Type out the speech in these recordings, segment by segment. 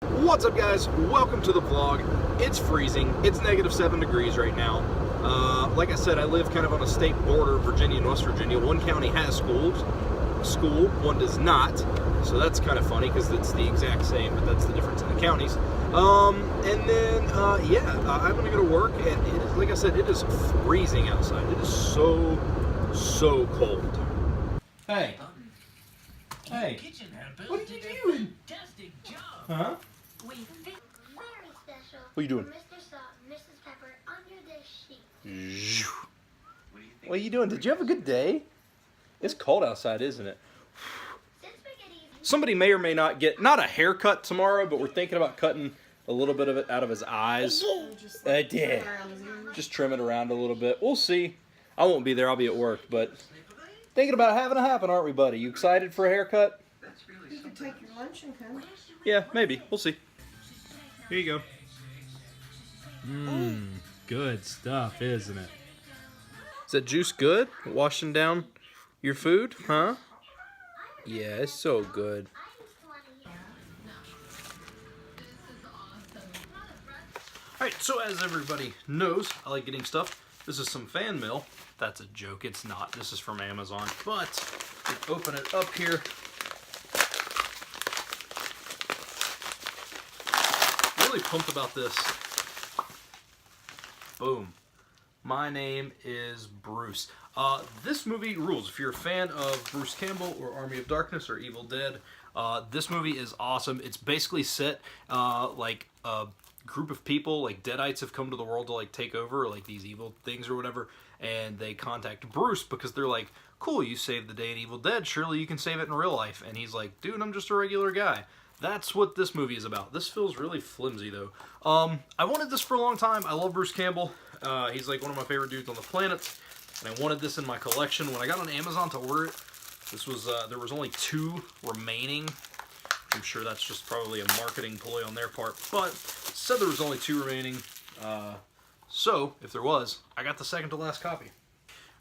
What's up, guys? Welcome to the vlog. It's freezing. It's -7 degrees right now. Like I said, I live kind of on a state border, Virginia and West Virginia. One county has school, one does not. So that's kind of funny because it's the exact same, but that's the difference in the counties. And then, I'm gonna go to work, and it is, like I said, it is freezing outside. It is so cold. Hey. Hey. What are you doing? Huh? Very special. What are you doing? Mr. Salt and Mrs. Pepper under the sheet. What are you doing? Did you have a good day? It's cold outside, isn't it? Somebody may or may not get, not a haircut tomorrow, but we're thinking about cutting a little bit of it out of his eyes. I did. Just trim it around a little bit. We'll see. I won't be there. I'll be at work, but thinking about having it happen, aren't we, buddy? You excited for a haircut? You can take your lunch and come. Yeah, maybe. We'll see. Here you go. Good stuff, isn't it? Is that juice good? Washing down your food, huh? Yeah, it's so good. Alright, so as everybody knows, I like getting stuff. This is some fan mail. That's a joke. It's not. This is from Amazon. But, open it up here. Really pumped about this. Boom. My name is Bruce. This movie rules. If you're a fan of Bruce Campbell or Army of Darkness or Evil Dead, this movie is awesome. It's basically set like a group of people, like Deadites have come to the world to like take over, like these evil things or whatever, and they contact Bruce because they're like, cool, you saved the day in Evil Dead, surely you can save it in real life. And he's like, dude, I'm just a regular guy. That's what this movie is about. This feels really flimsy, though. I wanted this for a long time. I love Bruce Campbell. He's like one of my favorite dudes on the planet, and I wanted this in my collection. When I got on Amazon to order it, this was there was only 2 remaining. I'm sure that's just probably a marketing ploy on their part, but it said there was only 2 remaining. So, if there was, I got the second to last copy.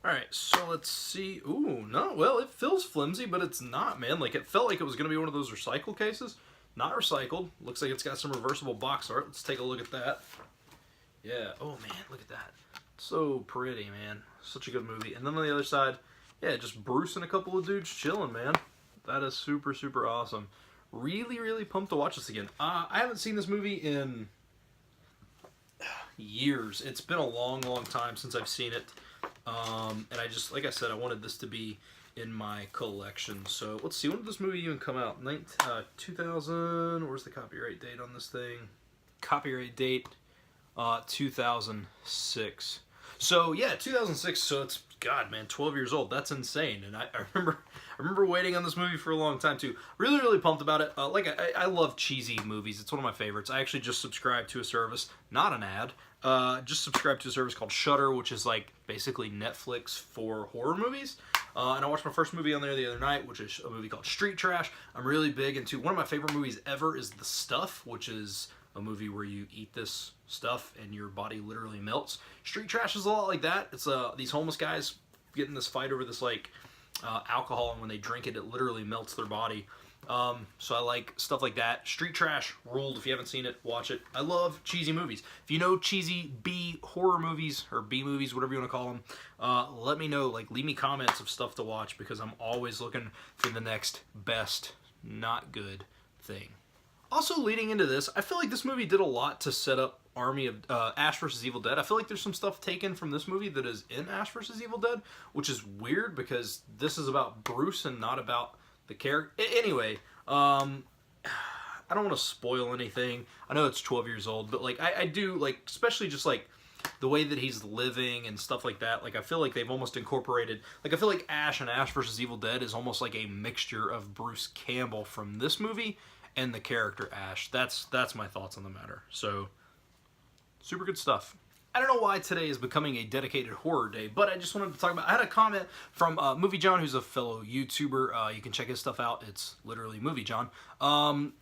Alright, so let's see. Ooh, no, well, it feels flimsy, but it's not, man. Like, it felt like it was going to be one of those recycle cases. Not recycled. Looks like it's got some reversible box art. Let's take a look at that. Yeah, oh man, look at that. So pretty, man. Such a good movie. And then on the other side, yeah, just Bruce and a couple of dudes chilling, man. That is super, super awesome. Really, really pumped to watch this again. I haven't seen this movie in years. It's been a long, long time since I've seen it. And I just, like I said, I wanted this to be in my collection. So let's see, when did this movie even come out? 2000, where's the copyright date on this thing? Copyright date, 2006. So yeah, 2006, so it's, God man, 12 years old. That's insane. And I remember waiting on this movie for a long time too. Really, really pumped about it. I love cheesy movies. It's one of my favorites. I actually just subscribed to a service, not an ad, just subscribed to a service called Shudder, which is like basically Netflix for horror movies. And I watched my first movie on there the other night, which is a movie called Street Trash. I'm really big into, one of my favorite movies ever is The Stuff, which is a movie where you eat this stuff and your body literally melts. Street Trash is a lot like that. It's these homeless guys get in this fight over this like alcohol, and when they drink it, it literally melts their body. So I like stuff like that. Street Trash ruled. If you haven't seen it, watch it. I love cheesy movies. If you know cheesy B horror movies or B movies, whatever you want to call them, let me know. Like, leave me comments of stuff to watch because I'm always looking for the next best, not good thing. Also, leading into this, I feel like this movie did a lot to set up Army of Ash vs. Evil Dead. I feel like there's some stuff taken from this movie that is in Ash vs. Evil Dead, which is weird because this is about Bruce and not about the character. Anyway, I don't want to spoil anything. I know it's 12 years old, but like I do, like, especially just like the way that he's living and stuff like that. Like, I feel like they've almost incorporated, like, I feel like Ash and Ash vs. Evil Dead is almost like a mixture of Bruce Campbell from this movie and the character Ash. That's my thoughts on the matter. So, super good stuff. I don't know why today is becoming a dedicated horror day, but I just wanted to talk about, I had a comment from Movie John, who's a fellow YouTuber. You can check his stuff out. It's literally Movie John.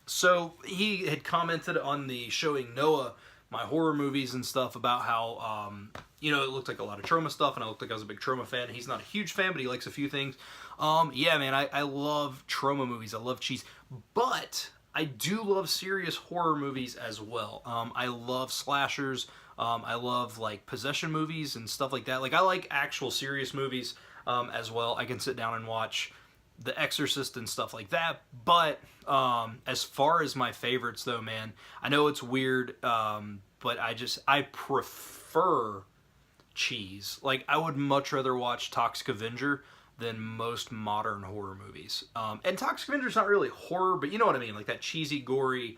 So he had commented on the showing Noah my horror movies and stuff about how, you know, it looked like a lot of trauma stuff, and I looked like I was a big trauma fan. He's not a huge fan, but he likes a few things. Yeah, man, I love trauma movies. I love cheese. But I do love serious horror movies as well. I love slashers. I love like possession movies and stuff like that. Like I like actual serious movies as well. I can sit down and watch The Exorcist and stuff like that. But as far as my favorites though, man, I know it's weird, but I prefer cheese. Like I would much rather watch Toxic Avenger than most modern horror movies. And Toxic Avenger's not really horror, but you know what I mean, like that cheesy, gory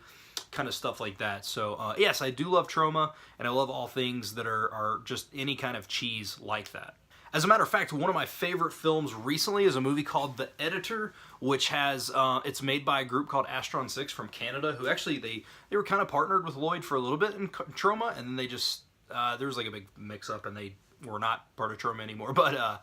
kind of stuff like that. So yes, I do love Troma, and I love all things that are just any kind of cheese like that. As a matter of fact, one of my favorite films recently is a movie called The Editor, which has, it's made by a group called Astron 6 from Canada, who actually, they were kind of partnered with Lloyd for a little bit in Troma, and then they just, there was like a big mix-up, and they were not part of Troma anymore. But,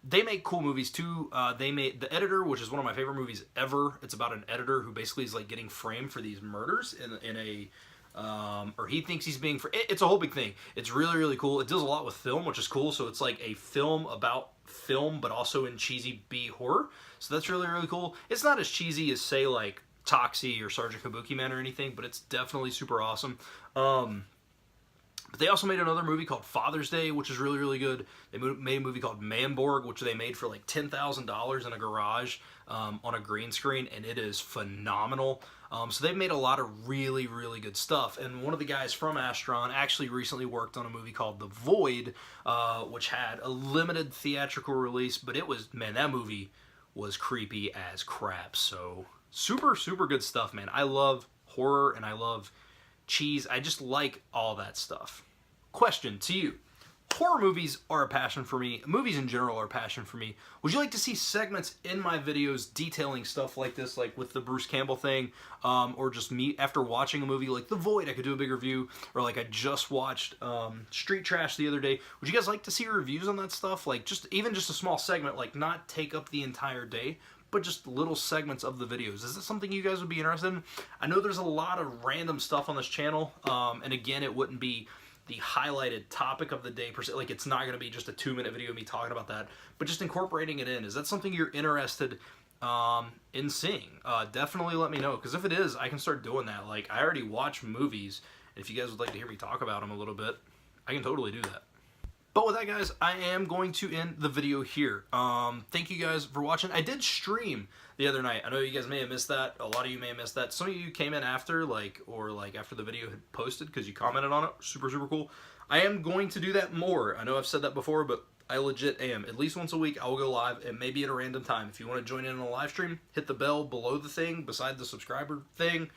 they make cool movies too. They made The Editor, which is one of my favorite movies ever. It's about an editor who basically is like getting framed for these murders in a, or he thinks he's being, it's a whole big thing. It's really, really cool. It deals a lot with film, which is cool. So it's like a film about film, but also in cheesy B horror. So that's really, really cool. It's not as cheesy as say like Toxie or Sergeant Kabuki Man or anything, but it's definitely super awesome. But they also made another movie called Father's Day, which is really, really good. They made a movie called Manborg, which they made for like $10,000 in a garage on a green screen, and it is phenomenal. So they've made a lot of really, really good stuff. And one of the guys from Astron actually recently worked on a movie called The Void, which had a limited theatrical release, but it was, man, that movie was creepy as crap. So super, super good stuff, man. I love horror and I love cheese. I just like all that stuff. Question to you. Horror movies are a passion for me. Movies in general are a passion for me. Would you like to see segments in my videos detailing stuff like this, like with the Bruce Campbell thing, or just me after watching a movie like The Void, I could do a big review, or like I just watched Street Trash the other day. Would you guys like to see reviews on that stuff? Like even just a small segment, like not take up the entire day, but just little segments of the videos. Is this something you guys would be interested in? I know there's a lot of random stuff on this channel, and again, it wouldn't be the highlighted topic of the day per se. Like, it's not going to be just a 2-minute video of me talking about that, but just incorporating it in. Is that something you're interested in seeing? Definitely let me know, because if it is, I can start doing that. Like, I already watch movies, and if you guys would like to hear me talk about them a little bit, I can totally do that. But with that, guys, I am going to end the video here. Thank you guys for watching. I did stream the other night. I know you guys may have missed that. A lot of you may have missed that. Some of you came in after, after the video had posted because you commented on it. Super, super cool. I am going to do that more. I know I've said that before, but I legit am. At least once a week, I will go live, and maybe at a random time. If you want to join in on a live stream, hit the bell below the thing, beside the subscriber thing.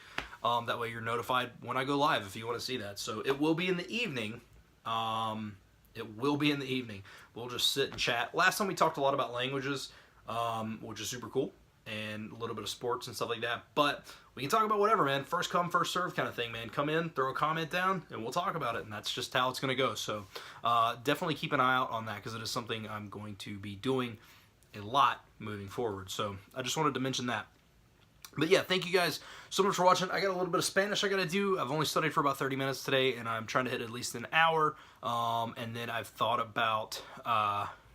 That way you're notified when I go live if you want to see that. So it will be in the evening. It will be in the evening. We'll just sit and chat. Last time we talked a lot about languages, which is super cool, and a little bit of sports and stuff like that. But we can talk about whatever, man. First come, first serve kind of thing, man. Come in, throw a comment down, and we'll talk about it. And that's just how it's going to go. So definitely keep an eye out on that, because it is something I'm going to be doing a lot moving forward. So I just wanted to mention that. But yeah, thank you guys so much for watching. I got a little bit of Spanish I got to do. I've only studied for about 30 minutes today, and I'm trying to hit at least an hour. And then I've thought about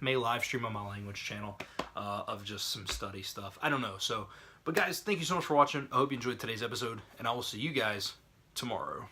may live stream on my language channel of just some study stuff. I don't know. So, but guys, thank you so much for watching. I hope you enjoyed today's episode, and I will see you guys tomorrow.